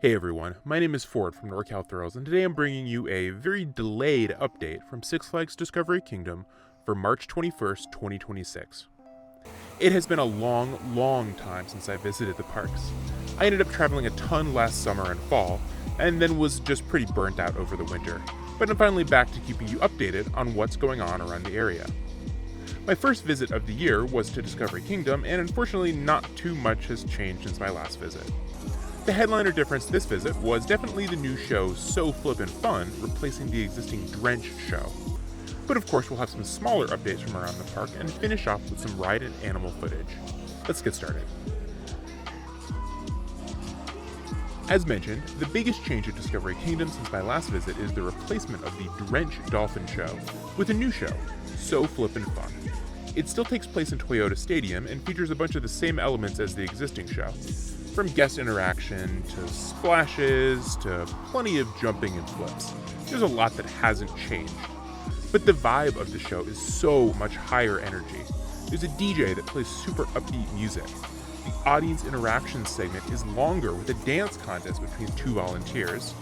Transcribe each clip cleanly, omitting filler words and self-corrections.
Hey everyone, my name is Ford from NorCal Thrills, and today I'm bringing you a very delayed update from Six Flags Discovery Kingdom for March 21st, 2026. It has been a long time since I visited the parks. I ended up traveling a ton last summer and fall, and then was just pretty burnt out over the winter, but I'm finally back to keeping you updated on what's going on around the area. My first visit of the year was to Discovery Kingdom, and unfortunately not too much has changed since my last visit. The headliner difference this visit was definitely the new show So Flippin' Fun, replacing the existing Drench show. But of course we'll have some smaller updates from around the park and finish off with some ride and animal footage. Let's get started. As mentioned, the biggest change at Discovery Kingdom since my last visit is the replacement of the Drench Dolphin show with a new show, So Flippin' Fun. It still takes place in Toyota Stadium and features a bunch of the same elements as the existing show. From guest interaction, to splashes, to plenty of jumping and flips. There's a lot that hasn't changed. But the vibe of the show is so much higher energy. There's a DJ that plays super upbeat music. The audience interaction segment is longer with a dance contest between two volunteers.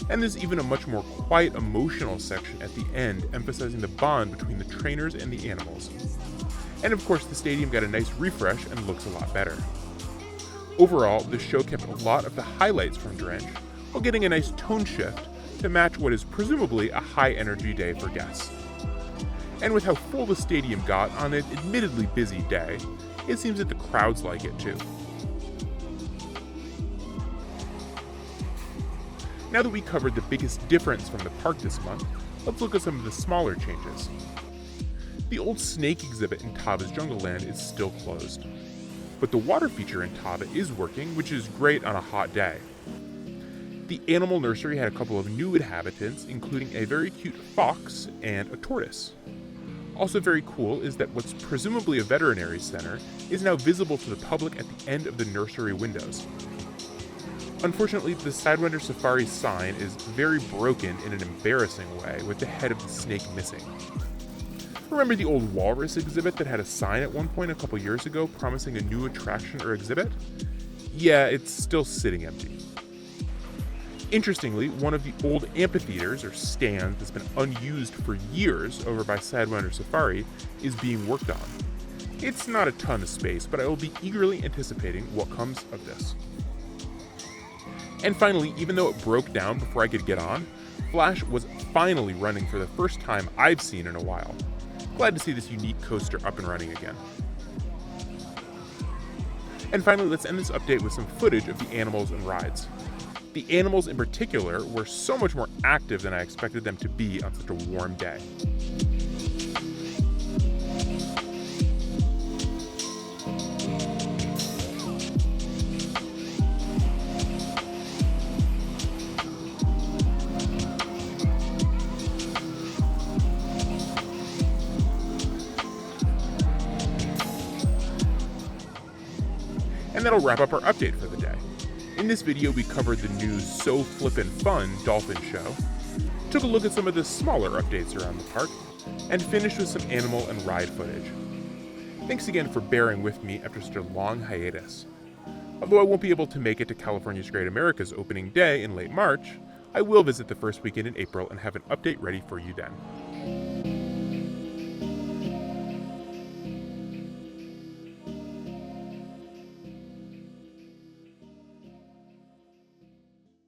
And there's even a much more quiet emotional section at the end emphasizing the bond between the trainers and the animals. And of course the stadium got a nice refresh and looks a lot better. Overall, the show kept a lot of the highlights from Drench, while getting a nice tone shift to match what is presumably a high-energy day for guests. And with how full the stadium got on an admittedly busy day, it seems that the crowds like it too. Now that we covered the biggest difference from the park this month, let's look at some of the smaller changes. The old snake exhibit in Tava's Jungle Land is still closed. But the water feature in Tava is working, which is great on a hot day. The animal nursery had a couple of new inhabitants, including a very cute fox and a tortoise. Also very cool is that what's presumably a veterinary center is now visible to the public at the end of the nursery windows. Unfortunately, the Sidewinder Safari sign is very broken in an embarrassing way, with the head of the snake missing. Remember the old walrus exhibit that had a sign at one point a couple years ago promising a new attraction or exhibit? Yeah, it's still sitting empty. Interestingly, one of the old amphitheaters or stands that's been unused for years over by Sidewinder Safari is being worked on. It's not a ton of space, but I will be eagerly anticipating what comes of this. And finally, even though it broke down before I could get on, Flash was finally running for the first time I've seen in a while. Glad to see this unique coaster up and running again. And finally, let's end this update with some footage of the animals and rides. The animals in particular were so much more active than I expected them to be on such a warm day. And that'll wrap up our update for the day. In this video we covered the new So Flippin' Fun Dolphin show, took a look at some of the smaller updates around the park, and finished with some animal and ride footage. Thanks again for bearing with me after such a long hiatus. Although I won't be able to make it to California's Great America's opening day in late March, I will visit the first weekend in April and have an update ready for you then.